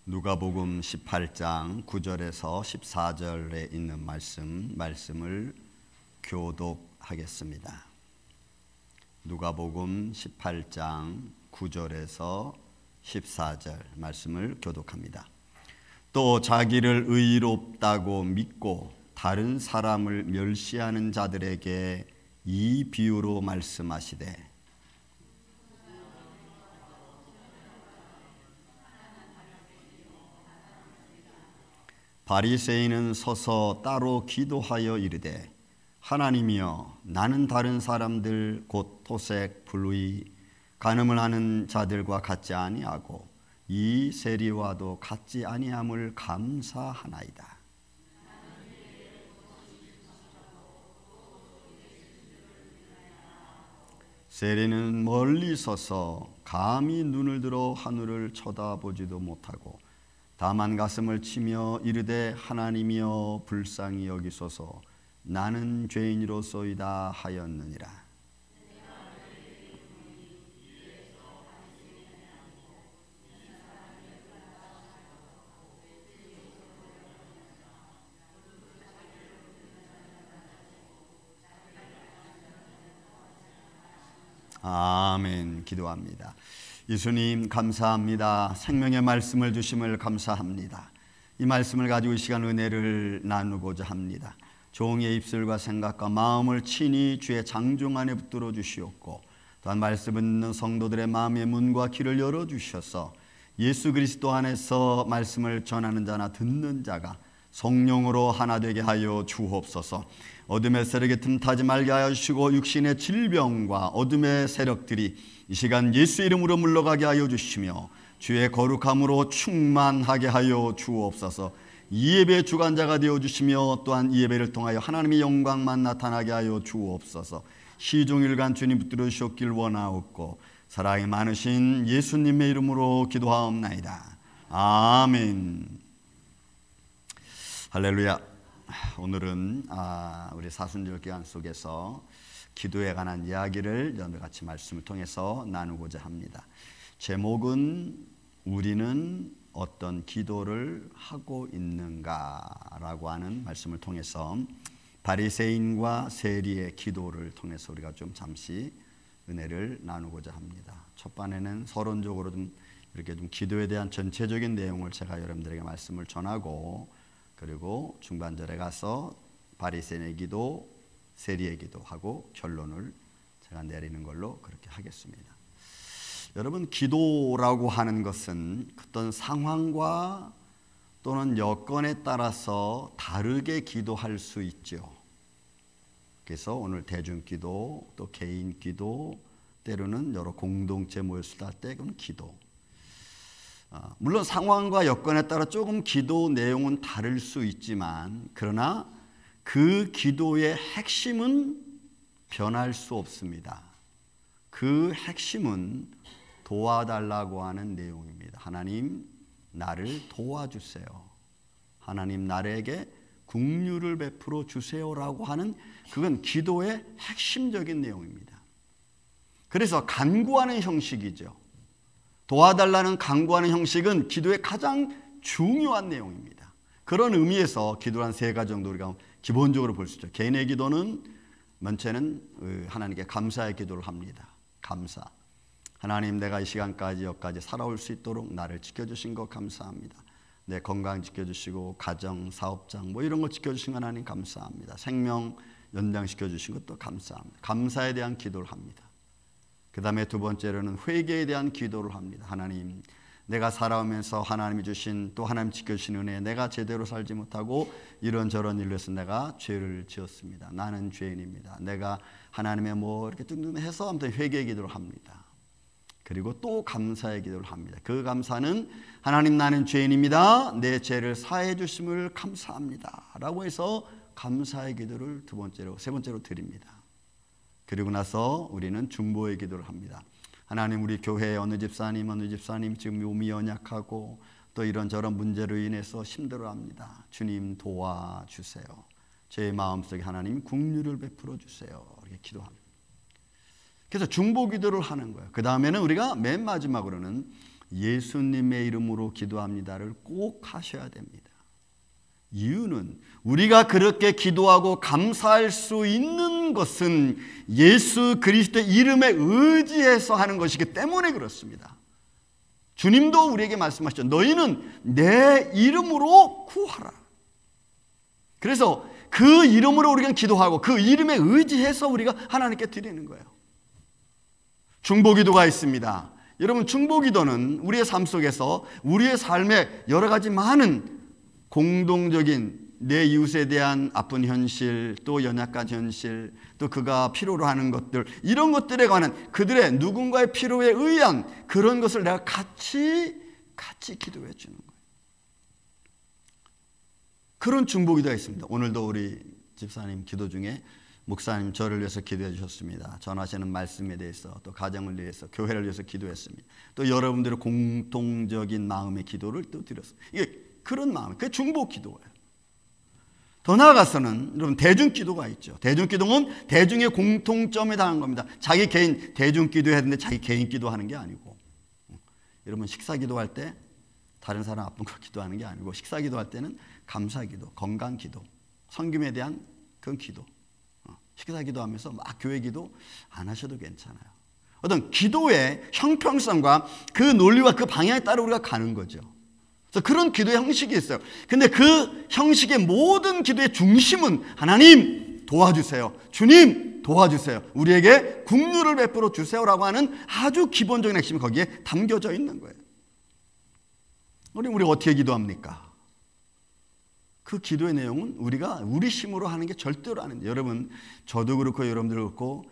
누가복음 18장 9절에서 14절에 있는 말씀을 교독하겠습니다. 누가복음 18장 9절에서 14절 말씀을 교독합니다. 또 자기를 의롭다고 믿고 다른 사람을 멸시하는 자들에게 이 비유로 말씀하시되 바리새인은 서서 따로 기도하여 이르되 하나님이여 나는 다른 사람들 곧 토색, 불의, 간음을 하는 자들과 같지 아니하고 이 세리와도 같지 아니함을 감사하나이다. 세리는 멀리 서서 감히 눈을 들어 하늘을 쳐다보지도 못하고 다만 가슴을 치며 이르되 하나님이여 불쌍히 여기소서 나는 죄인이로소이다 하였느니라. 아멘. 기도합니다. 예수님 감사합니다. 생명의 말씀을 주심을 감사합니다. 이 말씀을 가지고 이 시간 은혜를 나누고자 합니다. 종의 입술과 생각과 마음을 친히 주의 장종 안에 붙들어 주시옵고 또한 말씀을 듣는 성도들의 마음의 문과 귀를 열어주셔서 예수 그리스도 안에서 말씀을 전하는 자나 듣는 자가 성령으로 하나 되게 하여 주옵소서. 어둠의 세력에 틈타지 말게 하여 주시고 육신의 질병과 어둠의 세력들이 이 시간 예수 이름으로 물러가게 하여 주시며 주의 거룩함으로 충만하게 하여 주옵소서. 이 예배의 주관자가 되어주시며 또한 이 예배를 통하여 하나님의 영광만 나타나게 하여 주옵소서. 시종일관 주님 붙들어 주셨길 원하옵고 사랑이 많으신 예수님의 이름으로 기도하옵나이다. 아멘. 할렐루야. 오늘은 우리 사순절 기간 속에서 기도에 관한 이야기를 같이 말씀을 통해서 나누고자 합니다. 제목은 우리는 어떤 기도를 하고 있는가라고 하는 말씀을 통해서 바리새인과 세리의 기도를 통해서 우리가 좀 잠시 은혜를 나누고자 합니다. 첫 반에는 서론적으로 이렇게 기도에 대한 전체적인 내용을 제가 여러분들에게 말씀을 전하고 그리고 중반절에 가서 바리새인의 기도, 세리의 기도하고 결론을 제가 내리는 걸로 그렇게 하겠습니다. 여러분, 기도라고 하는 것은 어떤 상황과 또는 여건에 따라서 다르게 기도할 수 있죠. 그래서 오늘 대중기도, 또 개인기도, 때로는 여러 공동체 모였을 때 그건 기도. 물론 상황과 여건에 따라 조금 기도 내용은 다를 수 있지만 그러나 그 기도의 핵심은 변할 수 없습니다. 그 핵심은 도와달라고 하는 내용입니다. 하나님 나를 도와주세요. 하나님 나에게 긍휼을 베풀어 주세요라고 하는 그건 기도의 핵심적인 내용입니다. 그래서 간구하는 형식이죠. 도와달라는 간구하는 형식은 기도의 가장 중요한 내용입니다. 그런 의미에서 기도란 세 가지 정도 우리가 기본적으로 볼 수 있죠. 개인의 기도는 먼저는 하나님께 감사의 기도를 합니다. 감사. 하나님 내가 이 시간까지 여기까지 살아올 수 있도록 나를 지켜주신 것 감사합니다. 내 건강 지켜주시고 가정, 사업장 이런 거 지켜주신 하나님 감사합니다. 생명 연장시켜주신 것도 감사합니다. 감사에 대한 기도를 합니다. 그 다음에 두 번째로는 회개에 대한 기도를 합니다. 하나님 내가 살아오면서 하나님이 주신 또 하나님 지켜주신 은혜 내가 제대로 살지 못하고 이런저런 일로 해서 내가 죄를 지었습니다. 나는 죄인입니다. 내가 하나님의 이렇게 뚱뚱해서 아무튼 회개의 기도를 합니다. 그리고 또 감사의 기도를 합니다. 그 감사는 하나님 나는 죄인입니다. 내 죄를 사해 주심을 감사합니다. 라고 해서 감사의 기도를 세 번째로 드립니다. 그리고 나서 우리는 중보의 기도를 합니다. 하나님 우리 교회의 어느 집사님 지금 몸이 연약하고 또 이런저런 문제로 인해서 힘들어합니다. 주님 도와주세요. 제 마음속에 하나님 긍휼을 베풀어 주세요. 이렇게 기도합니다. 그래서 중보 기도를 하는 거예요. 그 다음에는 우리가 맨 마지막으로는 예수님의 이름으로 기도합니다를 꼭 하셔야 됩니다. 이유는 우리가 그렇게 기도하고 감사할 수 있는 것은 예수 그리스도의 이름에 의지해서 하는 것이기 때문에 그렇습니다. 주님도 우리에게 말씀하셨죠. 너희는 내 이름으로 구하라. 그래서 그 이름으로 우리가 기도하고 그 이름에 의지해서 우리가 하나님께 드리는 거예요. 중보기도가 있습니다. 여러분, 중보기도는 우리의 삶 속에서 우리의 삶에 여러 가지 많은 공동적인 내 이웃에 대한 아픈 현실, 또 연약한 현실, 또 그가 필요로 하는 것들, 이런 것들에 관한 그들의 누군가의 필요에 의한 그런 것을 내가 같이 기도해 주는 거예요. 그런 중보기도가 있습니다. 오늘도 우리 집사님 기도 중에 목사님 저를 위해서 기도해 주셨습니다. 전하시는 말씀에 대해서, 또 가정을 위해서, 교회를 위해서 기도했습니다. 또 여러분들의 공통적인 마음의 기도를 또 드렸어요. 이게 그런 마음, 그게 중보기도예요. 더 나아가서는 여러분 대중기도가 있죠. 대중기도는 대중의 공통점에 당한 겁니다. 자기 개인 대중기도 해야 되는데 자기 개인 기도하는 게 아니고, 여러분 식사기도할 때 다른 사람 아픈 거 기도하는 게 아니고, 식사기도할 때는 감사기도, 건강기도, 섬김에 대한 그런 기도, 식사기도하면서 막 교회기도 안 하셔도 괜찮아요. 어떤 기도의 형평성과 그 논리와 그 방향에 따라 우리가 가는 거죠. 그래서 그런 기도의 형식이 있어요. 근데 그 형식의 모든 기도의 중심은 하나님 도와주세요, 주님 도와주세요, 우리에게 긍휼을 베풀어 주세요라고 하는 아주 기본적인 핵심이 거기에 담겨져 있는 거예요. 우리 어떻게 기도합니까? 그 기도의 내용은 우리가 우리 힘으로 하는 게 절대로 아닌데, 여러분 저도 그렇고 여러분들 그렇고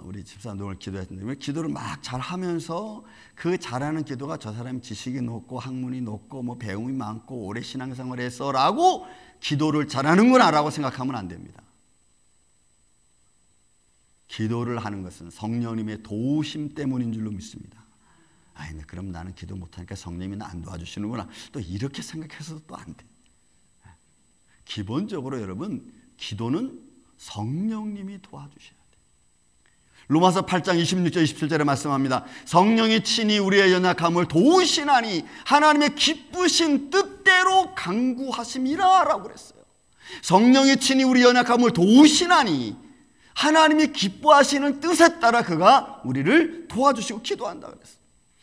우리 집사님도 오늘 기도했는데, 기도를 막 잘하면서 그 잘하는 기도가 저 사람이 지식이 높고 학문이 높고 뭐 배움이 많고 오래 신앙생활을 해서라고 기도를 잘하는구나 라고 생각하면 안 됩니다. 기도를 하는 것은 성령님의 도우심 때문인 줄로 믿습니다. 아니, 그럼 나는 기도 못하니까 성령님이 나 안 도와주시는구나, 또 이렇게 생각해서도 또 안 돼. 기본적으로 여러분, 기도는 성령님이 도와주셔야 돼요. 로마서 8장 26절 27절에 말씀합니다. 성령이 친히 우리의 연약함을 도우시나니 하나님의 기쁘신 뜻대로 강구하심이라 라고 그랬어요. 성령이 친히 우리 연약함을 도우시나니 하나님이 기뻐하시는 뜻에 따라 그가 우리를 도와주시고 기도한다 그랬어요.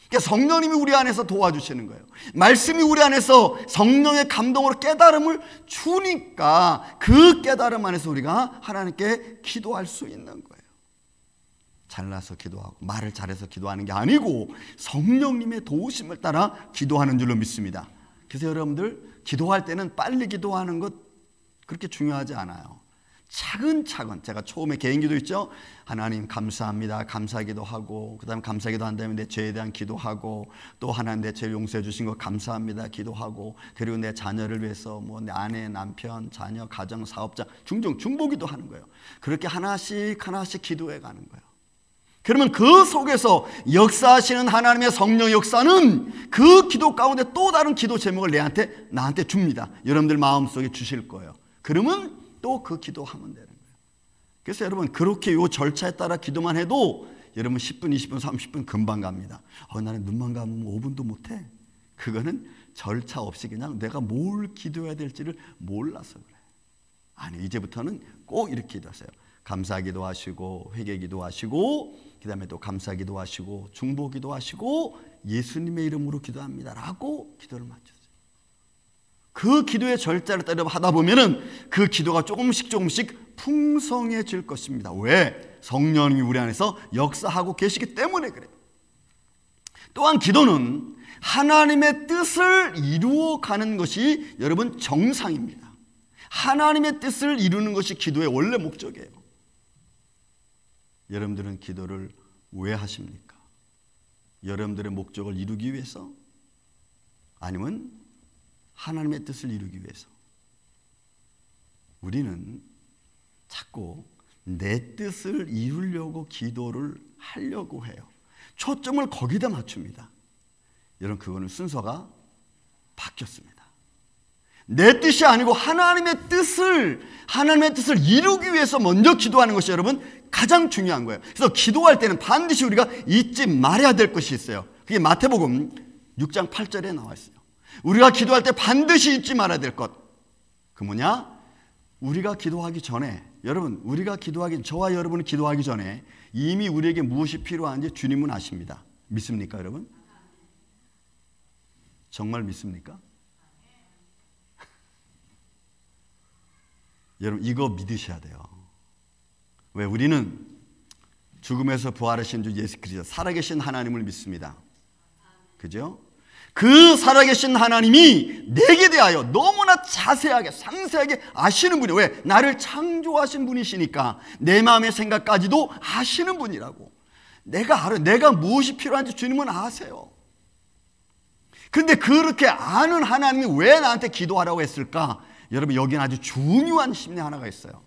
그러니까 성령님이 우리 안에서 도와주시는 거예요. 말씀이 우리 안에서 성령의 감동으로 깨달음을 주니까 그 깨달음 안에서 우리가 하나님께 기도할 수 있는 거예요. 잘나서 기도하고 말을 잘해서 기도하는 게 아니고 성령님의 도우심을 따라 기도하는 줄로 믿습니다. 그래서 여러분들 기도할 때는 빨리 기도하는 것 그렇게 중요하지 않아요. 차근차근, 제가 처음에 개인기도 있죠. 하나님 감사합니다, 감사기도 하고, 그 다음에 감사기도 한 다음에 내 죄에 대한 기도하고, 또 하나님 내 죄를 용서해 주신 거 감사합니다 기도하고, 그리고 내 자녀를 위해서 뭐 내 아내, 남편, 자녀, 가정, 사업자 중보기도 하는 거예요. 그렇게 하나씩 기도해 가는 거예요. 그러면 그 속에서 역사하시는 하나님의 성령 역사는 그 기도 가운데 또 다른 기도 제목을 나한테 줍니다. 여러분들 마음속에 주실 거예요. 그러면 또 그 기도하면 되는 거예요. 그래서 여러분 그렇게 이 절차에 따라 기도만 해도 여러분 10분, 20분, 30분 금방 갑니다. 나는 눈만 감으면 5분도 못해. 그거는 절차 없이 그냥 내가 뭘 기도해야 될지를 몰라서 그래. 아니, 이제부터는 꼭 이렇게 기도하세요. 감사기도 하시고, 회개기도 하시고, 그 다음에 또 감사기도 하시고, 중보기도 하시고, 예수님의 이름으로 기도합니다 라고 기도를 마쳤어요. 그 기도의 절차를 따라 하다 보면은 그 기도가 조금씩 풍성해질 것입니다. 왜? 성령님이 우리 안에서 역사하고 계시기 때문에 그래요. 또한 기도는 하나님의 뜻을 이루어가는 것이 여러분 정상입니다. 하나님의 뜻을 이루는 것이 기도의 원래 목적이에요. 여러분들은 기도를 왜 하십니까? 여러분들의 목적을 이루기 위해서? 아니면 하나님의 뜻을 이루기 위해서? 우리는 자꾸 내 뜻을 이루려고 기도를 하려고 해요. 초점을 거기다 맞춥니다. 여러분, 그거는 순서가 바뀌었습니다. 내 뜻이 아니고 하나님의 뜻을 이루기 위해서 먼저 기도하는 것이 여러분 가장 중요한 거예요. 그래서 기도할 때는 반드시 우리가 잊지 말아야 될 것이 있어요. 그게 마태복음 6장 8절에 나와 있어요. 우리가 기도할 때 반드시 잊지 말아야 될 것. 그 뭐냐? 우리가 기도하기 전에, 여러분, 저와 여러분이 기도하기 전에 이미 우리에게 무엇이 필요한지 주님은 아십니다. 믿습니까, 여러분? 정말 믿습니까? 여러분, 이거 믿으셔야 돼요. 왜? 우리는 죽음에서 부활하신 주 예수 그리스도, 살아계신 하나님을 믿습니다. 그죠? 그 살아계신 하나님이 내게 대하여 너무나 자세하게 상세하게 아시는 분이에요. 왜? 나를 창조하신 분이시니까 내 마음의 생각까지도 아시는 분이라고. 내가 알아요. 내가 무엇이 필요한지 주님은 아세요. 그런데 그렇게 아는 하나님이 왜 나한테 기도하라고 했을까? 여러분, 여기는 아주 중요한 심리 하나가 있어요.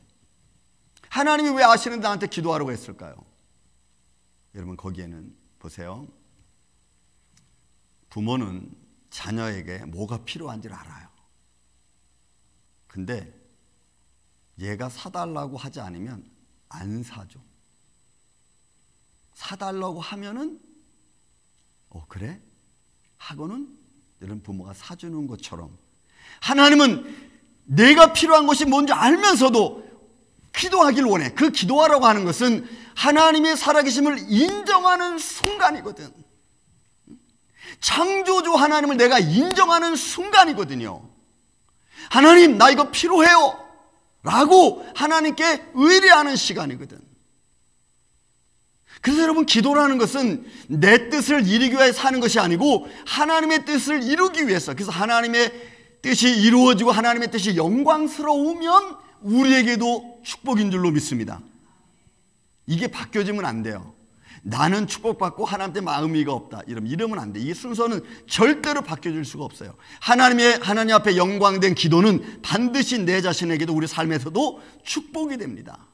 하나님이 왜 아시는데 나한테 기도하라고 했을까요? 여러분, 거기에는 보세요. 부모는 자녀에게 뭐가 필요한지를 알아요. 근데 얘가 사달라고 하지 않으면 안 사줘. 사달라고 하면은 그래? 하고는 여러분, 부모가 사주는 것처럼 하나님은 내가 필요한 것이 뭔지 알면서도 기도하길 원해. 그 기도하라고 하는 것은 하나님의 살아계심을 인정하는 순간이거든. 창조주 하나님을 내가 인정하는 순간이거든요. 하나님, 나 이거 필요해요 라고 하나님께 의뢰하는 시간이거든. 그래서 여러분, 기도라는 것은 내 뜻을 이루기 위해 사는 것이 아니고 하나님의 뜻을 이루기 위해서, 그래서 하나님의 뜻이 이루어지고 하나님의 뜻이 영광스러우면 우리에게도 축복인 줄로 믿습니다. 이게 바뀌어지면 안 돼요. 나는 축복받고 하나님한테 마음이가 없다, 이러면 안 돼. 이 순서는 절대로 바뀌어질 수가 없어요. 하나님 앞에 영광된 기도는 반드시 내 자신에게도 우리 삶에서도 축복이 됩니다.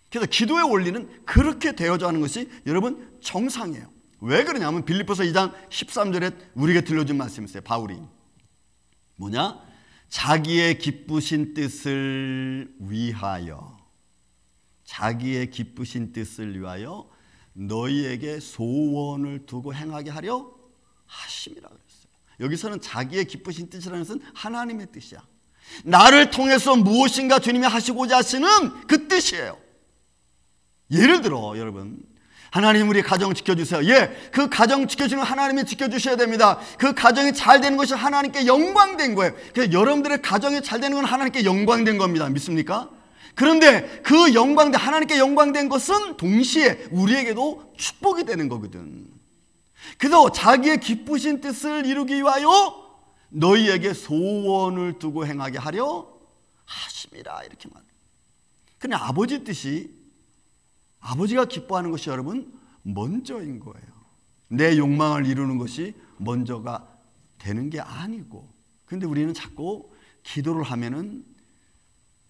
그래서 기도의 원리는 그렇게 되어져 하는 것이 여러분 정상이에요. 왜 그러냐면 빌립보서 2장 13절에 우리에게 들려준 말씀이 있어요. 바울이 뭐냐? 자기의 기쁘신 뜻을 위하여, 자기의 기쁘신 뜻을 위하여 너희에게 소원을 두고 행하게 하려 하심이라 그랬어요. 여기서는 자기의 기쁘신 뜻이라는 것은 하나님의 뜻이야. 나를 통해서 무엇인가 주님이 하시고자 하시는 그 뜻이에요. 예를 들어 여러분, 하나님 우리 가정 지켜주세요. 예, 그 가정 지켜주는 하나님이 지켜주셔야 됩니다. 그 가정이 잘 되는 것이 하나님께 영광된 거예요. 그래서 여러분들의 가정이 잘 되는 건 하나님께 영광된 겁니다. 믿습니까? 그런데 그 영광된, 하나님께 영광된 것은 동시에 우리에게도 축복이 되는 거거든. 그래서 자기의 기쁘신 뜻을 이루기 위하여 너희에게 소원을 두고 행하게 하려 하심이라, 이렇게 말해요. 근데 아버지 뜻이, 아버지가 기뻐하는 것이 여러분 먼저인 거예요. 내 욕망을 이루는 것이 먼저가 되는 게 아니고. 그런데 우리는 자꾸 기도를 하면은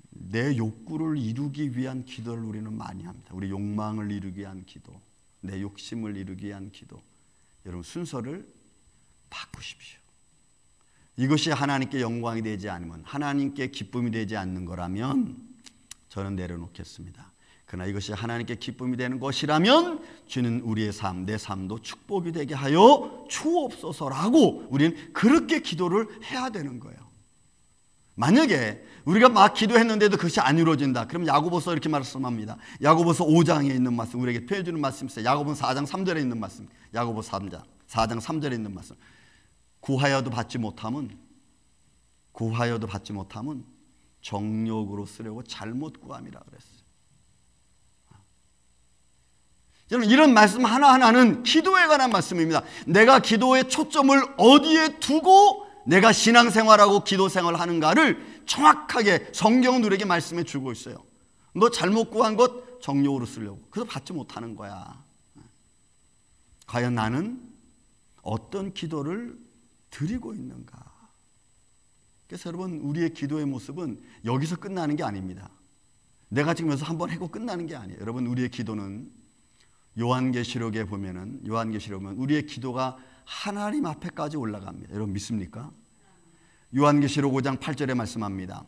내 욕구를 이루기 위한 기도를 우리는 많이 합니다. 우리 욕망을 이루기 위한 기도, 내 욕심을 이루기 위한 기도. 여러분, 순서를 바꾸십시오. 이것이 하나님께 영광이 되지 않으면, 하나님께 기쁨이 되지 않는 거라면 저는 내려놓겠습니다. 그러나 이것이 하나님께 기쁨이 되는 것이라면 주는 우리의 삶, 내 삶도 축복이 되게 하여 주옵소서라고 우리는 그렇게 기도를 해야 되는 거예요. 만약에 우리가 막 기도했는데도 그것이 안 이루어진다, 그럼 야고보서 이렇게 말씀합니다. 야고보서 5장에 있는 말씀, 우리에게 표해 주는 말씀이 있어요. 야고보서 4장 3절에 있는 말씀, 야고보서 4장 3절에 있는 말씀. 구하여도 받지 못하면 정욕으로 쓰려고 잘못 구함이라 그랬어요. 저는 이런 말씀 하나하나는 기도에 관한 말씀입니다. 내가 기도의 초점을 어디에 두고 내가 신앙생활하고 기도생활을 하는가를 정확하게 성경은 우리에게 말씀해 주고 있어요. 너 잘못 구한 것 정욕으로 쓰려고, 그래서 받지 못하는 거야. 과연 나는 어떤 기도를 드리고 있는가? 그래서 여러분, 우리의 기도의 모습은 여기서 끝나는 게 아닙니다. 내가 지금 여기서 한번 하고 끝나는 게 아니에요. 여러분, 우리의 기도는 요한계시록에 보면 우리의 기도가 하나님 앞에까지 올라갑니다. 여러분 믿습니까? 요한계시록 5장 8절에 말씀합니다.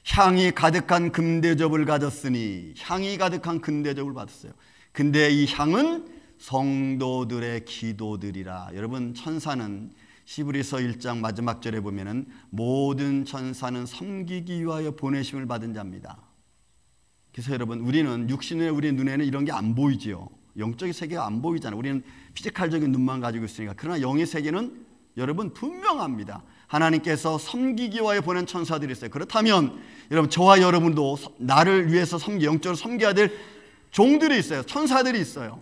향이 가득한 금대접을 가졌으니, 향이 가득한 금대접을 받았어요. 근데 이 향은 성도들의 기도들이라. 여러분, 천사는 히브리서 1장 마지막 절에 보면은 모든 천사는 섬기기 위하여 보내심을 받은 자입니다. 그래서 여러분, 우리는 육신의 우리 눈에는 이런 게 안 보이지요. 영적인 세계가 안 보이잖아요. 우리는 피지컬적인 눈만 가지고 있으니까. 그러나 영의 세계는 여러분 분명합니다. 하나님께서 섬기기 위하여 보낸 천사들이 있어요. 그렇다면 여러분, 저와 여러분도 나를 위해서 영적으로 섬겨야 될 종들이 있어요. 천사들이 있어요.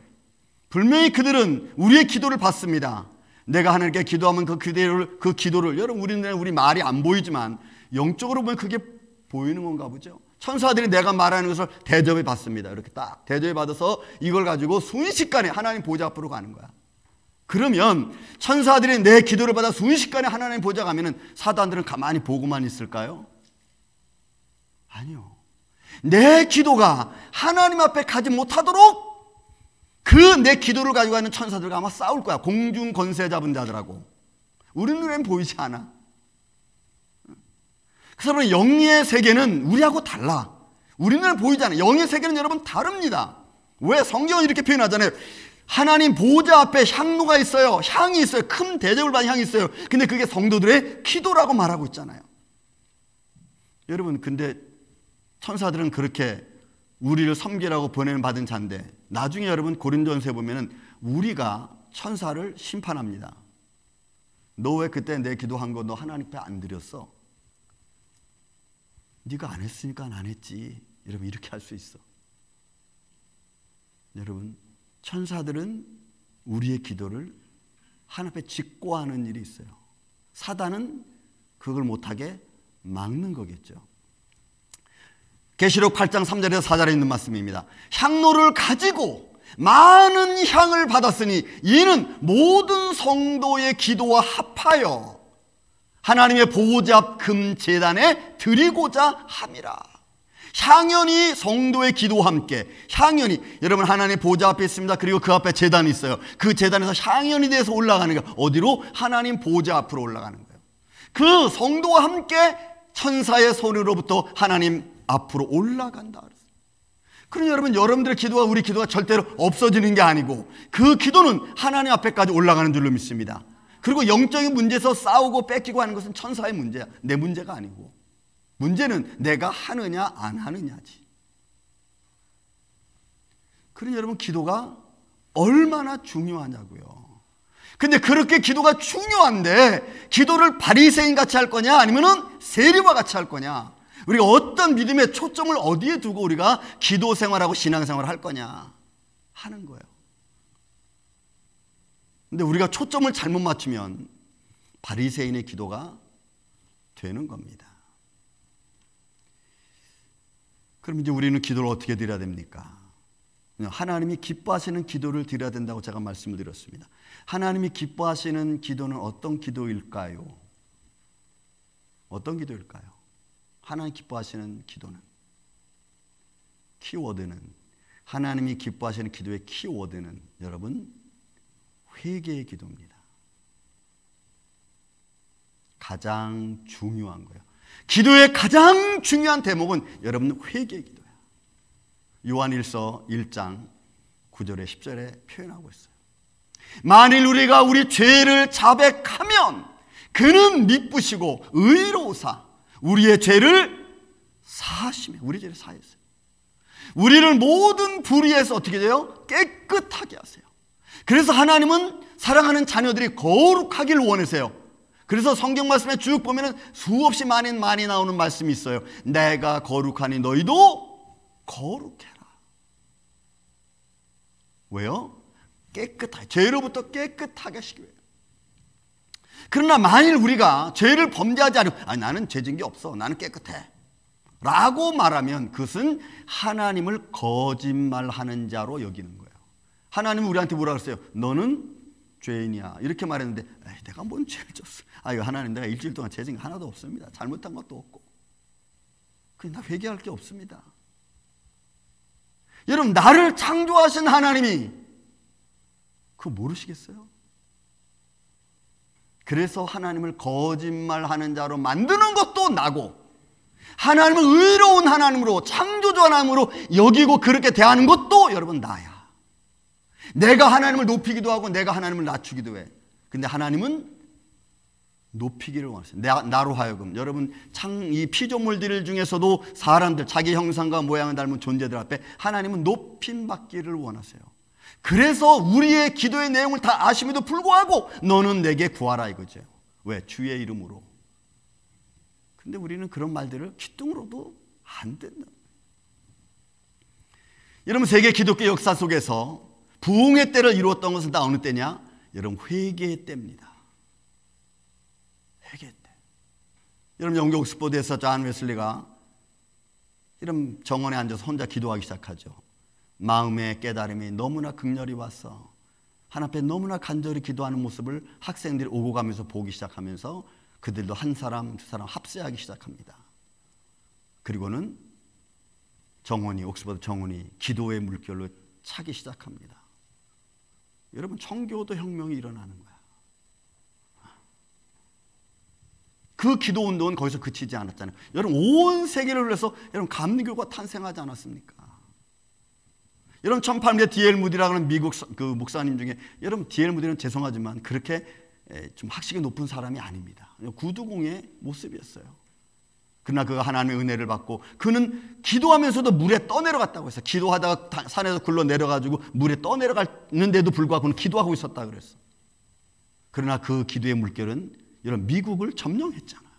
분명히 그들은 우리의 기도를 받습니다. 내가 하나님께 기도하면 그 기도를 여러분, 우리 말이 안 보이지만 영적으로 보면 그게 보이는 건가 보죠. 천사들이 내가 말하는 것을 대접해 받습니다. 이렇게 딱 대접해 받아서 이걸 가지고 순식간에 하나님 보좌 앞으로 가는 거야. 그러면 천사들이 내 기도를 받아 순식간에 하나님 보좌 가면은 사단들은 가만히 보고만 있을까요? 아니요. 내 기도가 하나님 앞에 가지 못하도록 그 내 기도를 가지고 가는 천사들과 아마 싸울 거야. 공중 권세 잡은 자들하고. 우리 눈에는 보이지 않아. 그래서 영의 세계는 우리하고 달라. 우리 눈에 보이지 않아. 영의 세계는 여러분 다릅니다. 왜? 성경은 이렇게 표현하잖아요. 하나님 보좌 앞에 향로가 있어요. 향이 있어요. 큰 대접을 받은 향이 있어요. 근데 그게 성도들의 기도라고 말하고 있잖아요. 여러분, 근데 천사들은 그렇게 우리를 섬기라고 보내받은 자인데 나중에 여러분 고린도전서에 보면은 우리가 천사를 심판합니다. 너 왜 그때 내 기도한 거 너 하나님 앞에 안 드렸어? 네가 안 했으니까 안 했지. 여러분, 이렇게 할 수 있어. 여러분, 천사들은 우리의 기도를 하나님 앞에 직고하는 일이 있어요. 사단은 그걸 못하게 막는 거겠죠. 계시록 8장 3절에서 4절에 있는 말씀입니다. 향로를 가지고 많은 향을 받았으니 이는 모든 성도의 기도와 합하여 하나님의 보좌 앞 금 제단에 드리고자 함이라. 향연이 성도의 기도와 함께, 향연이 여러분 하나님의 보좌 앞에 있습니다. 그리고 그 앞에 제단이 있어요. 그 제단에서 향연이 돼서 올라가는 거예요. 어디로? 하나님 보좌 앞으로 올라가는 거예요. 그 성도와 함께 천사의 손으로부터 하나님 앞으로 올라간다. 그러니 여러분, 여러분들의 기도와 우리 기도가 절대로 없어지는 게 아니고 그 기도는 하나님 앞에까지 올라가는 줄로 믿습니다. 그리고 영적인 문제에서 싸우고 뺏기고 하는 것은 천사의 문제야. 내 문제가 아니고. 문제는 내가 하느냐 안 하느냐지. 그러니 여러분, 기도가 얼마나 중요하냐고요. 근데 그렇게 기도가 중요한데 기도를 바리새인 같이 할 거냐 아니면은 세리와 같이 할 거냐, 우리가 어떤 믿음의 초점을 어디에 두고 우리가 기도 생활하고 신앙 생활을 할 거냐 하는 거예요. 근데 우리가 초점을 잘못 맞추면 바리새인의 기도가 되는 겁니다. 그럼 이제 우리는 기도를 어떻게 드려야 됩니까? 하나님이 기뻐하시는 기도를 드려야 된다고 제가 말씀을 드렸습니다. 하나님이 기뻐하시는 기도는 어떤 기도일까요? 어떤 기도일까요? 하나님 기뻐하시는 기도는, 키워드는, 하나님이 기뻐하시는 기도의 키워드는 여러분 회개의 기도입니다. 가장 중요한 거예요. 기도의 가장 중요한 대목은 여러분 회개의 기도예요. 요한일서 1장 9절에 10절에 표현하고 있어요. 만일 우리가 우리 죄를 자백하면 그는 미쁘시고 의로우사 우리의 죄를 사하시며, 우리 죄를 사하셨어요. 우리를 모든 불의에서 어떻게 돼요? 깨끗하게 하세요. 그래서 하나님은 사랑하는 자녀들이 거룩하길 원하세요. 그래서 성경 말씀에 쭉 보면은 수없이 많이 나오는 말씀이 있어요. 내가 거룩하니 너희도 거룩해라. 왜요? 깨끗하게, 죄로부터 깨끗하게 하시기 위해요. 그러나 만일 우리가 죄를 범죄하지 않으면 나는 죄진 게 없어, 나는 깨끗해 라고 말하면 그것은 하나님을 거짓말하는 자로 여기는 거예요. 하나님은 우리한테 뭐라 그랬어요? 너는 죄인이야 이렇게 말했는데 내가 뭔 죄를 졌어? 하나님, 내가 일주일 동안 죄진 게 하나도 없습니다. 잘못한 것도 없고 그냥 나 회개할 게 없습니다. 여러분, 나를 창조하신 하나님이 그거 모르시겠어요? 그래서 하나님을 거짓말하는 자로 만드는 것도 나고, 하나님을 의로운 하나님으로, 창조주 하나님으로 여기고 그렇게 대하는 것도 여러분 나야. 내가 하나님을 높이기도 하고 내가 하나님을 낮추기도 해. 근데 하나님은 높이기를 원하세요. 나로 하여금, 여러분 이 피조물들 중에서도 사람들, 자기 형상과 모양을 닮은 존재들 앞에 하나님은 높임 받기를 원하세요. 그래서 우리의 기도의 내용을 다 아심에도 불구하고 너는 내게 구하라 이거죠. 왜? 주의 이름으로. 근데 우리는 그런 말들을 기둥으로도 안 듣는 거예요. 여러분, 세계 기독교 역사 속에서 부흥의 때를 이루었던 것은 다 어느 때냐? 여러분, 회개의 때입니다. 회개의 때. 여러분, 영국 옥스퍼드에서 존 웨슬리가 이런 정원에 앉아서 혼자 기도하기 시작하죠. 마음의 깨달음이 너무나 극렬히 와서 하나님 앞에 너무나 간절히 기도하는 모습을 학생들이 오고 가면서 보기 시작하면서 그들도 한 사람 두 사람 합세하기 시작합니다. 그리고는 옥스퍼드 정원이 기도의 물결로 차기 시작합니다. 여러분, 청교도 혁명이 일어나는 거야. 그 기도 운동은 거기서 그치지 않았잖아요. 여러분, 온 세계를 위해서 여러분 감리교가 탄생하지 않았습니까? 여러분, 1800년대 D.L. 무디라고 하는 미국 그 목사님 중에, 여러분 D.L. 무디는 죄송하지만 그렇게 좀 학식이 높은 사람이 아닙니다. 구두공의 모습이었어요. 그러나 그가 하나님의 은혜를 받고 그는 기도하면서도 물에 떠내려갔다고 했어요. 기도하다가 산에서 굴러 내려가지고 물에 떠내려갔는데도 불구하고 그는 기도하고 있었다 그랬어. 그러나 그 기도의 물결은 여러분 미국을 점령했잖아요.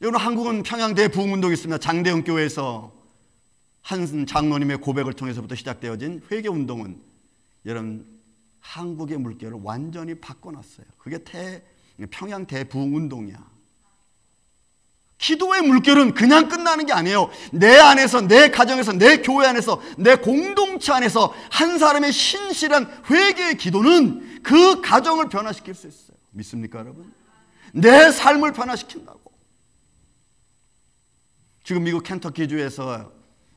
여러분, 한국은 평양대 부흥운동이 있습니다. 장대영 교회에서 한 장로님의 고백을 통해서부터 시작되어진 회개운동은 여러분 한국의 물결을 완전히 바꿔놨어요. 그게 평양 대부흥운동이야. 기도의 물결은 그냥 끝나는 게 아니에요. 내 안에서, 내 가정에서, 내 교회 안에서, 내 공동체 안에서 한 사람의 신실한 회개의 기도는 그 가정을 변화시킬 수 있어요. 믿습니까, 여러분? 내 삶을 변화시킨다고. 지금 미국 켄터키주에서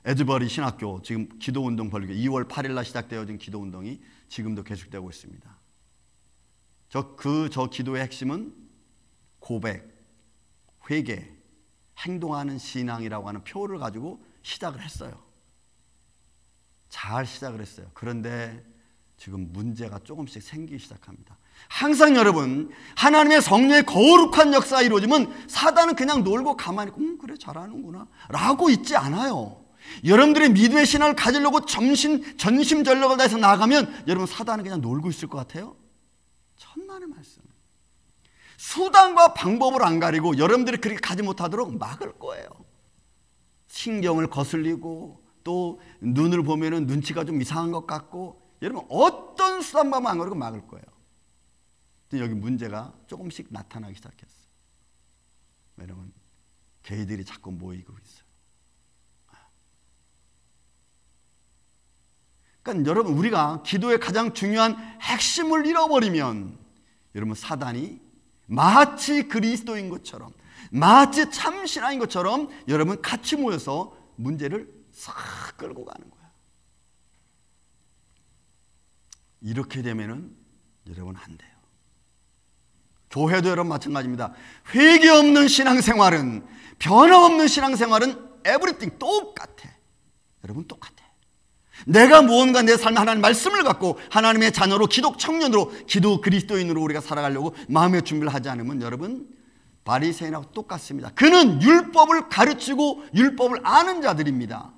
에즈버리 신학교 지금 기도운동 벌리고 2월 8일 날 시작되어진 기도운동이 지금도 계속되고 있습니다. 저 기도의 핵심은 고백, 회개, 행동하는 신앙이라고 하는 표를 가지고 시작을 했어요. 잘 시작을 했어요. 그런데 지금 문제가 조금씩 생기기 시작합니다. 항상 여러분, 하나님의 성령의 거룩한 역사가 이루어지면 사단은 그냥 놀고 가만히 있고 그래 잘하는구나 라고 있지 않아요. 여러분들의 믿음의 신앙을 가지려고 전심전력을 다해서 나가면 여러분 사단은 그냥 놀고 있을 것 같아요? 천만의 말씀. 수단과 방법을 안 가리고 여러분들이 그렇게 가지 못하도록 막을 거예요. 신경을 거슬리고 또 눈을 보면은 눈치가 좀 이상한 것 같고 여러분 어떤 수단 방법 안 가리고 막을 거예요. 근데 여기 문제가 조금씩 나타나기 시작했어요. 여러분, 개이들이 자꾸 모이고 있어요. 그러니까 여러분, 우리가 기도의 가장 중요한 핵심을 잃어버리면 여러분 사단이 마치 그리스도인 것처럼, 마치 참신앙인 것처럼 여러분 같이 모여서 문제를 싹 끌고 가는 거야. 이렇게 되면은 여러분 안 돼요. 교회도 여러분 마찬가지입니다. 회개 없는 신앙생활은, 변함없는 신앙생활은 everything 똑같아. 여러분 똑같아. 내가 무언가 내 삶에 하나님 말씀을 갖고 하나님의 자녀로, 기독 청년으로, 기도 그리스도인으로 우리가 살아가려고 마음의 준비를 하지 않으면 여러분 바리새인하고 똑같습니다. 그는 율법을 가르치고 율법을 아는 자들입니다.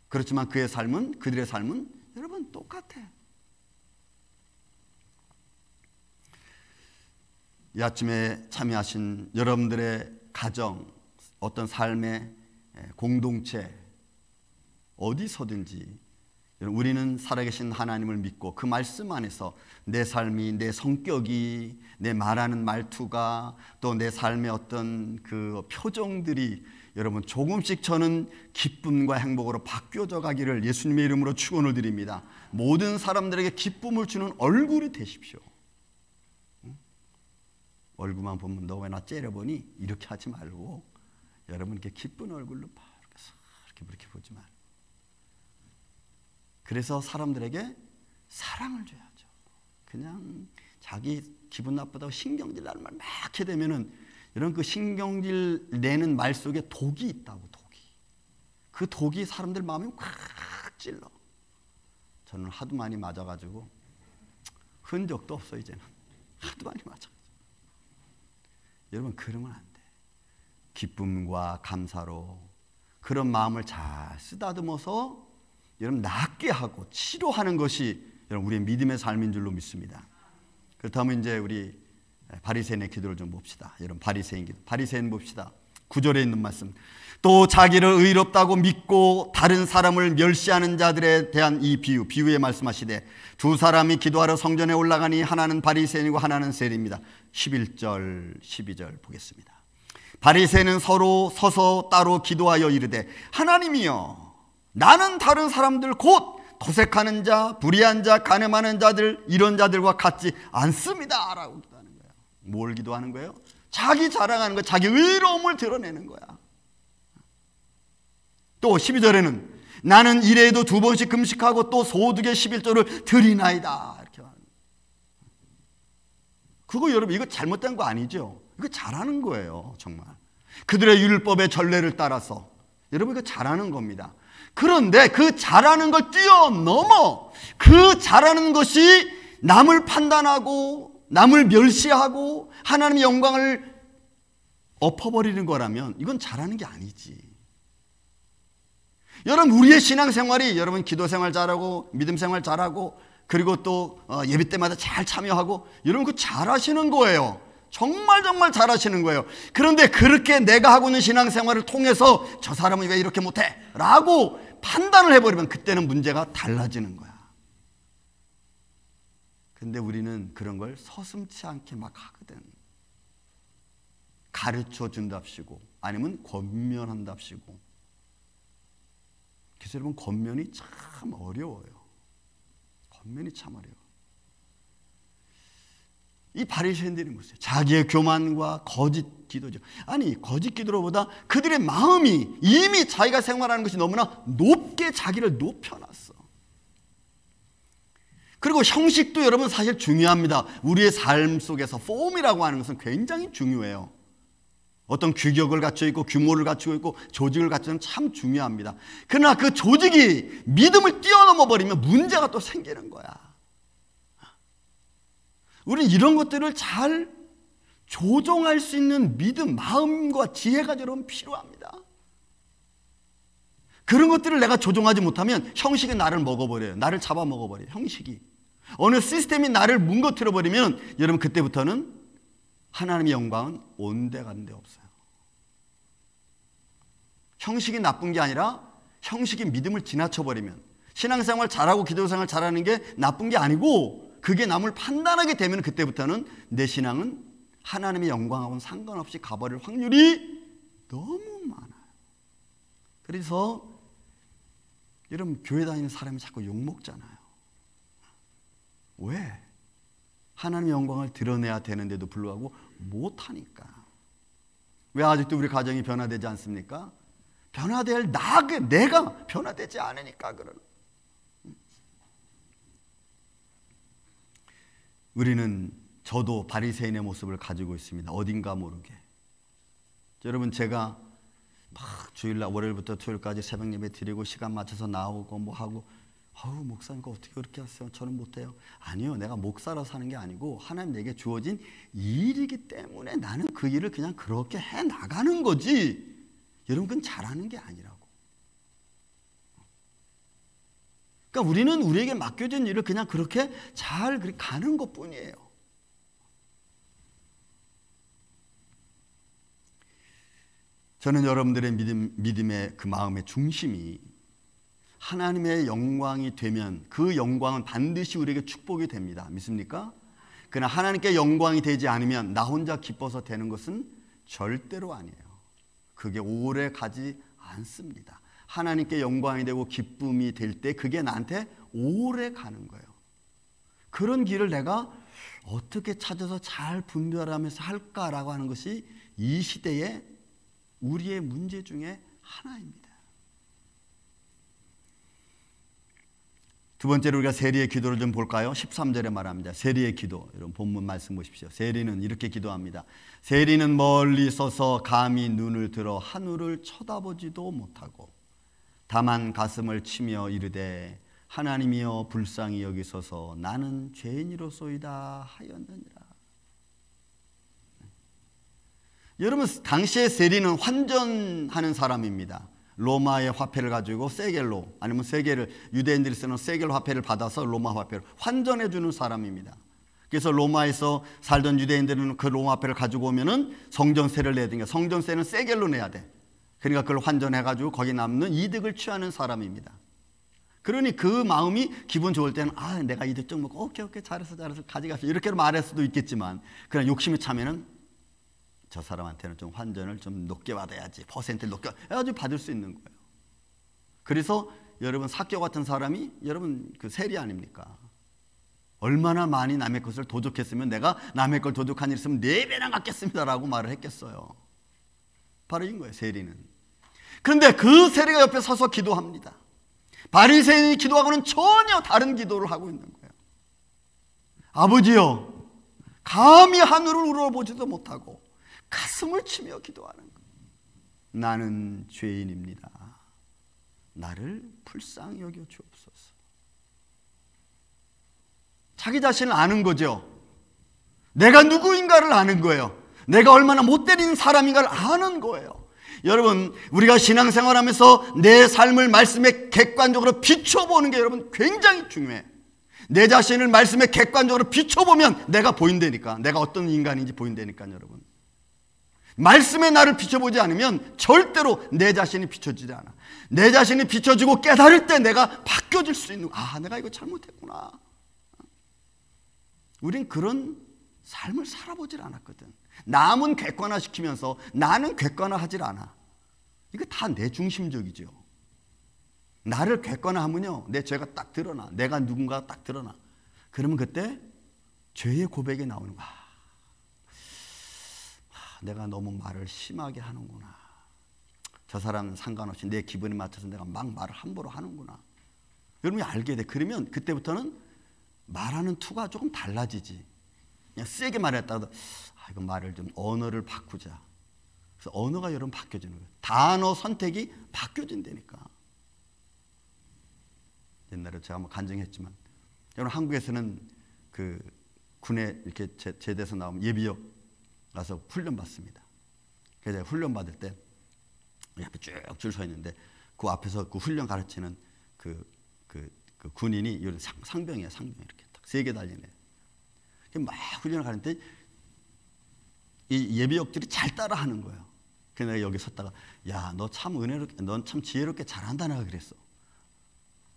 그렇지만 그들의 삶은 여러분 똑같아. 이 아침에 참여하신 여러분들의 가정, 어떤 삶의 공동체, 어디서든지 우리는 살아계신 하나님을 믿고 그 말씀 안에서 내 삶이, 내 성격이, 내 말하는 말투가, 또 내 삶의 어떤 그 표정들이 여러분 조금씩 저는 기쁨과 행복으로 바뀌어져 가기를 예수님의 이름으로 축원을 드립니다. 모든 사람들에게 기쁨을 주는 얼굴이 되십시오. 얼굴만 보면 너 왜 나 째려보니? 이렇게 하지 말고 여러분 이렇게 기쁜 얼굴로 이렇게 보지 말고, 그래서 사람들에게 사랑을 줘야죠. 그냥 자기 기분 나쁘다고 신경질 나는 말 막 하게 되면은 이런 그 신경질 내는 말 속에 독이 있다고, 독이. 그 독이 사람들 마음에 꽉 찔러. 저는 하도 많이 맞아가지고 흔적도 없어. 이제는 하도 많이 맞아. 여러분, 그러면 안 돼. 기쁨과 감사로 그런 마음을 잘 쓰다듬어서 여러분 낫게 하고 치료하는 것이 여러분 우리의 믿음의 삶인 줄로 믿습니다. 그렇다면 이제 우리 바리새인의 기도를 좀 봅시다. 여러분, 바리새인 기도. 바리새인 봅시다. 9절에 있는 말씀. 또 자기를 의롭다고 믿고 다른 사람을 멸시하는 자들에 대한 이 비유에 말씀하시되 두 사람이 기도하러 성전에 올라가니 하나는 바리새인이고 하나는 세리입니다. 11절 12절 보겠습니다. 바리새인은 서로 서서 따로 기도하여 이르되 하나님이여, 나는 다른 사람들 곧 도색하는 자, 불의한 자, 간음하는 자들, 이런 자들과 같지 않습니다 라고 기도하는 거예요. 뭘 기도하는 거예요? 자기 자랑하는 거예요. 자기 의로움을 드러내는 거야. 또 12절에는 나는 일해도 2번씩 금식하고 또 소득의 11조를 드리나이다 이렇게 말합니다. 그거 여러분, 이거 잘못된 거 아니죠? 이거 잘하는 거예요. 정말 그들의 율법의 전례를 따라서 여러분 이거 잘하는 겁니다. 그런데 그 잘하는 걸 뛰어넘어 그 잘하는 것이 남을 판단하고 남을 멸시하고 하나님의 영광을 엎어버리는 거라면 이건 잘하는 게 아니지. 여러분, 우리의 신앙생활이 여러분 기도생활 잘하고 믿음생활 잘하고 그리고 또 예배 때마다 잘 참여하고 여러분 그 잘하시는 거예요. 정말 잘하시는 거예요. 그런데 그렇게 내가 하고 있는 신앙생활을 통해서 저 사람은 왜 이렇게 못해? 라고 판단을 해버리면 그때는 문제가 달라지는 거야. 근데 우리는 그런 걸 서슴지 않게 막 하거든. 가르쳐 준답시고 아니면 권면한답시고. 그래서 여러분, 권면이 참 어려워요. 권면이 참 어려워. 이 바리새인들이 뭐예요? 자기의 교만과 거짓 기도죠. 아니, 거짓 기도로보다 그들의 마음이 이미 자기가 생활하는 것이 너무나 높게 자기를 높여놨어. 그리고 형식도 여러분 사실 중요합니다. 우리의 삶 속에서 폼이라고 하는 것은 굉장히 중요해요. 어떤 규격을 갖춰 있고 규모를 갖추고 있고 조직을 갖추는 참 중요합니다. 그러나 그 조직이 믿음을 뛰어넘어 버리면 문제가 또 생기는 거야. 우리는 이런 것들을 잘 조정할 수 있는 믿음, 마음과 지혜가 여러분 필요합니다. 그런 것들을 내가 조정하지 못하면 형식이 나를 먹어버려요. 나를 잡아먹어버려요. 형식이. 어느 시스템이 나를 뭉거뜨려 버리면 여러분 그때부터는 하나님의 영광은 온데간데 없어요. 형식이 나쁜 게 아니라 형식이 믿음을 지나쳐버리면 신앙생활 잘하고 기도생활 잘하는 게 나쁜 게 아니고 그게 남을 판단하게 되면 그때부터는 내 신앙은 하나님의 영광하고는 상관없이 가버릴 확률이 너무 많아요. 그래서 여러분 교회 다니는 사람이 자꾸 욕먹잖아요. 왜? 하나님의 영광을 드러내야 되는데도 불구하고 못하니까. 왜 아직도 우리 가정이 변화되지 않습니까? 변화될 내가 변화되지 않으니까 그러는. 저도 바리새인의 모습을 가지고 있습니다. 어딘가 모르게. 여러분, 제가 막 주일날 월요일부터 토요일까지 새벽 예배 드리고 시간 맞춰서 나오고 뭐 하고, 목사님과 어떻게 그렇게 하세요? 저는 못해요. 아니요, 내가 목사라서 하는 게 아니고 하나님 내게 주어진 일이기 때문에 나는 그 일을 그냥 그렇게 해 나가는 거지. 여러분, 그건 잘하는 게 아니라고. 그러니까 우리는 우리에게 맡겨진 일을 그냥 그렇게 잘 가는 것뿐이에요. 저는 여러분들의 믿음의 그 마음의 중심이 하나님의 영광이 되면 그 영광은 반드시 우리에게 축복이 됩니다. 믿습니까? 그러나 하나님께 영광이 되지 않으면 나 혼자 기뻐서 되는 것은 절대로 아니에요. 그게 오래 가지 않습니다. 하나님께 영광이 되고 기쁨이 될 때 그게 나한테 오래 가는 거예요. 그런 길을 내가 어떻게 찾아서 잘 분별하면서 할까라고 하는 것이 이 시대의 우리의 문제 중에 하나입니다. 두 번째로 우리가 세리의 기도를 좀 볼까요? 13절에 말합니다. 세리의 기도. 여러분 본문 말씀 보십시오. 세리는 이렇게 기도합니다. 세리는 멀리 서서 감히 눈을 들어 하늘을 쳐다보지도 못하고 다만 가슴을 치며 이르되 하나님이여 불쌍히 여기소서 나는 죄인이로소이다 하였느니라. 여러분, 당시에 세리는 환전하는 사람입니다. 로마의 화폐를 가지고 세겔로, 아니면 세겔을, 유대인들이 쓰는 세겔 화폐를 받아서 로마 화폐로 환전해 주는 사람입니다. 그래서 로마에서 살던 유대인들은 그 로마 화폐를 가지고 오면은 성전세를 내야 되니까 성전세는 세겔로 내야 돼. 그러니까 그걸 환전해 가지고 거기 남는 이득을 취하는 사람입니다. 그러니 그 마음이 기분 좋을 때는 내가 이득 좀 먹고 오케이 잘했어 가져가세요 이렇게 말할 수도 있겠지만, 그냥 욕심이 차면은 저 사람한테는 좀 환전을 좀 높게 받아야지, 퍼센트를 높게 해가지고 받을 수 있는 거예요. 그래서 여러분, 삭개 같은 사람이 여러분 그 세리 아닙니까? 얼마나 많이 남의 것을 도둑했으면 내가 남의 걸 도둑한 일 있으면 4배나 갚겠습니다라고 말을 했겠어요. 바로 이인 거예요, 세리는. 그런데 그 세리가 옆에 서서 기도합니다. 바리새인이 기도하고는 전혀 다른 기도를 하고 있는 거예요. 아버지여, 감히 하늘을 우러보지도 못하고 가슴을 치며 기도하는 거예요. 나는 죄인입니다. 나를 불쌍히 여겨 주옵소서. 자기 자신을 아는 거죠. 내가 누구인가를 아는 거예요. 내가 얼마나 못되는 사람인가를 아는 거예요. 여러분, 우리가 신앙생활하면서 내 삶을 말씀에 객관적으로 비춰보는 게 여러분 굉장히 중요해요. 내 자신을 말씀에 객관적으로 비춰보면 내가 보인다니까. 내가 어떤 인간인지 보인다니까. 여러분, 말씀에 나를 비춰보지 않으면 절대로 내 자신이 비춰지지 않아. 내 자신이 비춰지고 깨달을 때 내가 바뀌어질 수 있는, 내가 이거 잘못했구나. 우린 그런 삶을 살아보질 않았거든. 남은 객관화시키면서 나는 객관화하질 않아. 이거 다 내 중심적이죠. 나를 객관화하면요, 내 죄가 딱 드러나. 내가 누군가가 딱 드러나. 그러면 그때 죄의 고백이 나오는 거야. 내가 너무 말을 심하게 하는구나. 저 사람은 상관없이 내 기분에 맞춰서 내가 막 말을 함부로 하는구나. 여러분이 알게 돼. 그러면 그때부터는 말하는 투가 조금 달라지지. 그냥 세게 말했다가 이거 말을 좀 언어를 바꾸자. 그래서 언어가 여러분 바뀌어지는 거예요. 단어 선택이 바뀌어진다니까. 옛날에 제가 한번 간증했지만, 여러분 한국에서는 그 군에 이렇게 제대해서 나오면 예비역 가서 훈련 받습니다. 그래서 제가 훈련 받을 때 앞에 쭉 줄 서 있는데 그 앞에서 그 훈련 가르치는 그 군인이 이런 상병이에요. 상병 이렇게 딱 3개 달리네. 막 훈련을 가는데 이 예비역들이 잘 따라하는 거예요. 그래서 내가 여기 섰다가 너 참 은혜롭게, 넌 참 지혜롭게 잘한다 내가 그랬어.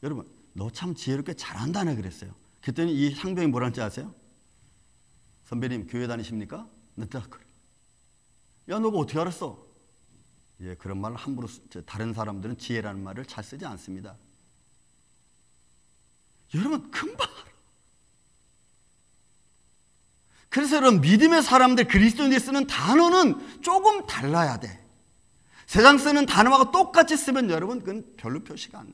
여러분, 너 참 지혜롭게 잘한다 내가 그랬어요. 그랬더니 이 상병이 뭐라는지 아세요? 선배님 교회 다니십니까? 내가 그래. 너가 어떻게 알았어? 그런 말을 함부로 다른 사람들은 지혜라는 말을 잘 쓰지 않습니다. 여러분 금방. 그래서 여러분, 믿음의 사람들, 그리스도인들이 쓰는 단어는 조금 달라야 돼. 세상 쓰는 단어하고 똑같이 쓰면 여러분 그건 별로 표시가 안 나.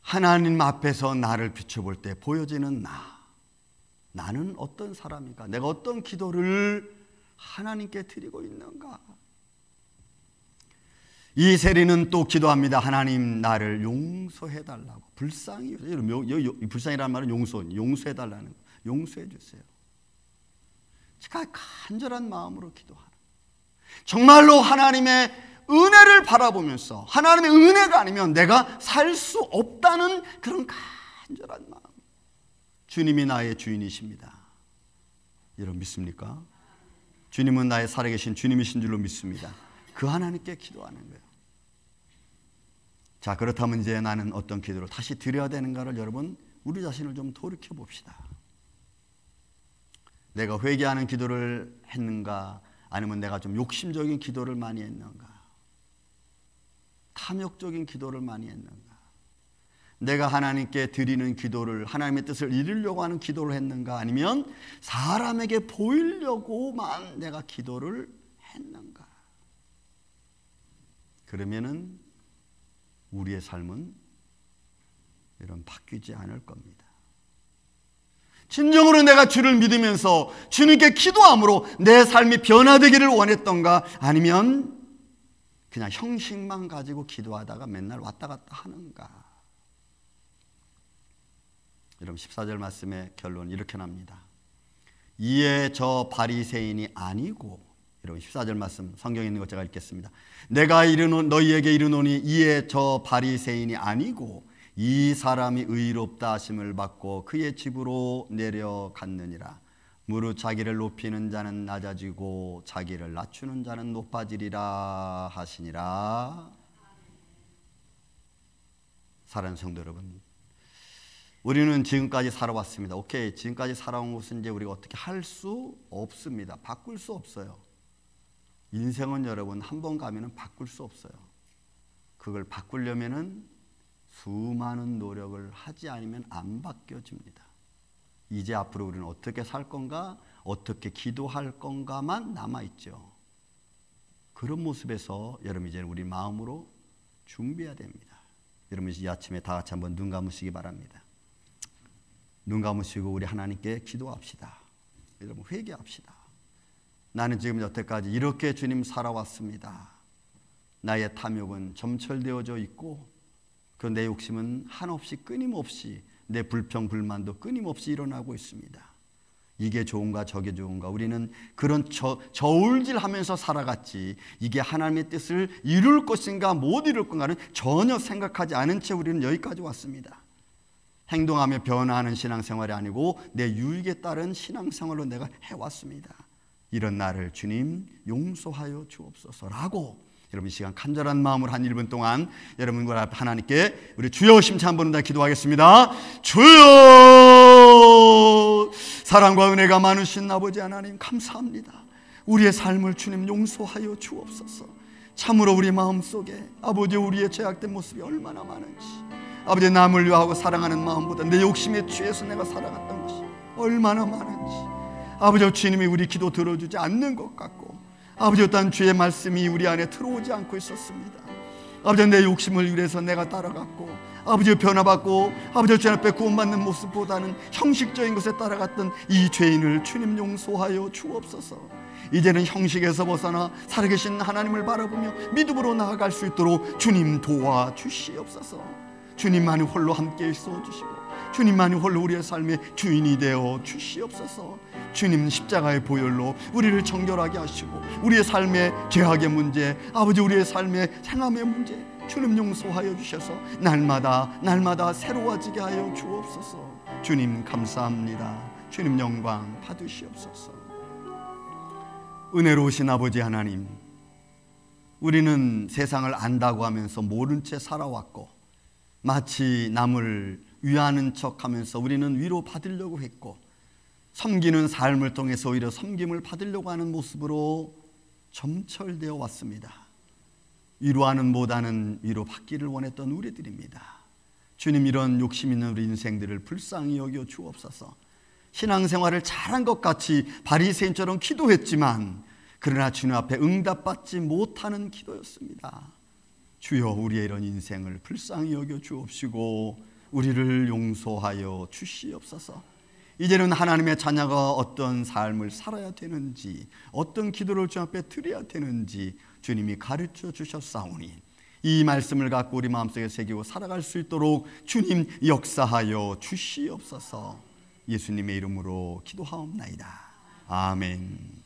하나님 앞에서 나를 비춰볼 때 보여지는 나는 어떤 사람인가? 내가 어떤 기도를 하나님께 드리고 있는가? 이 세리는 또 기도합니다. 하나님, 나를 용서해달라고. 불쌍히, 불쌍이라는 말은 용서해달라는 거. 용서해 주세요. 제가 간절한 마음으로 기도하는, 정말로 하나님의 은혜를 바라보면서, 하나님의 은혜가 아니면 내가 살 수 없다는 그런 간절한 마음. 주님이 나의 주인이십니다. 여러분 믿습니까? 주님은 나의 살아계신 주님이신 줄로 믿습니다. 그 하나님께 기도하는 거예요. 자, 그렇다면 이제 나는 어떤 기도를 다시 드려야 되는가를 여러분, 우리 자신을 좀 돌이켜 봅시다. 내가 회개하는 기도를 했는가, 아니면 내가 좀 욕심적인 기도를 많이 했는가, 탐욕적인 기도를 많이 했는가, 내가 하나님께 드리는 기도를, 하나님의 뜻을 이루려고 하는 기도를 했는가, 아니면 사람에게 보이려고만 내가 기도를 했는가. 그러면은 우리의 삶은 이런 바뀌지 않을 겁니다. 진정으로 내가 주를 믿으면서 주님께 기도함으로 내 삶이 변화되기를 원했던가, 아니면 그냥 형식만 가지고 기도하다가 맨날 왔다 갔다 하는가. 여러분 14절 말씀의 결론은 이렇게 납니다. 이에 저 바리새인이 아니고, 여러분 14절 말씀 성경에 있는 것 제가 읽겠습니다. 내가 너희에게 이르노니 이에 저 바리새인이 아니고 이 사람이 의롭다 하심을 받고 그의 집으로 내려갔느니라. 무릇 자기를 높이는 자는 낮아지고 자기를 낮추는 자는 높아지리라 하시니라. 사랑하는 성도 여러분, 우리는 지금까지 살아왔습니다. 오케이, 지금까지 살아온 것은 이제 우리가 어떻게 할 수 없습니다. 바꿀 수 없어요. 인생은 여러분 한 번 가면은 바꿀 수 없어요. 그걸 바꾸려면은 수많은 노력을 하지 않으면 안 바뀌어집니다. 이제 앞으로 우리는 어떻게 살 건가, 어떻게 기도할 건가만 남아있죠. 그런 모습에서 여러분 이제 우리 마음으로 준비해야 됩니다. 여러분 이 아침에 다 같이 한번 눈 감으시기 바랍니다. 눈 감으시고 우리 하나님께 기도합시다. 여러분 회개합시다. 나는 지금 여태까지 이렇게 주님 살아왔습니다. 나의 탐욕은 점철되어져 있고 그 내 욕심은 한없이 끊임없이, 내 불평 불만도 끊임없이 일어나고 있습니다. 이게 좋은가 저게 좋은가, 우리는 그런 저울질하면서 살아갔지, 이게 하나님의 뜻을 이룰 것인가 못 이룰 건가는 전혀 생각하지 않은 채 우리는 여기까지 왔습니다. 행동하며 변화하는 신앙생활이 아니고 내 유익에 따른 신앙생활로 내가 해왔습니다. 이런 나를 주님 용서하여 주옵소서라고 여러분 이 시간 간절한 마음으로 한 1분 동안 여러분과 앞에 하나님께 우리 주여 심차 한번 더 기도하겠습니다. 주여, 사랑과 은혜가 많으신 아버지 하나님 감사합니다. 우리의 삶을 주님 용서하여 주옵소서. 참으로 우리 마음속에 아버지 우리의 죄악된 모습이 얼마나 많은지, 아버지 남을 위하고 사랑하는 마음보다 내 욕심에 취해서 내가 살아갔던 것이 얼마나 많은지, 아버지 주님이 우리 기도 들어주지 않는 것 같고, 아버지 어떤 주의 말씀이 우리 안에 들어오지 않고 있었습니다. 아버지 내 욕심을 위해서 내가 따라갔고, 아버지 변화받고 아버지 주님 앞에 구원받는 모습보다는 형식적인 것에 따라갔던 이 죄인을 주님 용서하여 주옵소서. 이제는 형식에서 벗어나 살아계신 하나님을 바라보며 믿음으로 나아갈 수 있도록 주님 도와주시옵소서. 주님만이 홀로 함께 있어주시고 주님만이 홀로 우리의 삶의 주인이 되어 주시옵소서. 주님 십자가의 보혈로 우리를 정결하게 하시고 우리의 삶의 죄악의 문제, 아버지 우리의 삶의 행함의 문제 주님 용서하여 주셔서 날마다 새로워지게 하여 주옵소서. 주님 감사합니다. 주님 영광 받으시옵소서. 은혜로우신 아버지 하나님, 우리는 세상을 안다고 하면서 모른 채 살아왔고 마치 남을 위하는 척하면서 우리는 위로 받으려고 했고, 섬기는 삶을 통해서 오히려 섬김을 받으려고 하는 모습으로 점철되어 왔습니다. 위로하는 보다는 위로받기를 원했던 우리들입니다. 주님 이런 욕심 있는 우리 인생들을 불쌍히 여겨 주옵소서. 신앙생활을 잘한 것 같이 바리새인처럼 기도했지만 그러나 주님 앞에 응답받지 못하는 기도였습니다. 주여 우리의 이런 인생을 불쌍히 여겨 주옵시고 우리를 용서하여 주시옵소서. 이제는 하나님의 자녀가 어떤 삶을 살아야 되는지, 어떤 기도를 주님 앞에 드려야 되는지 주님이 가르쳐 주셨사오니 이 말씀을 갖고 우리 마음속에 새기고 살아갈 수 있도록 주님 역사하여 주시옵소서. 예수님의 이름으로 기도하옵나이다. 아멘.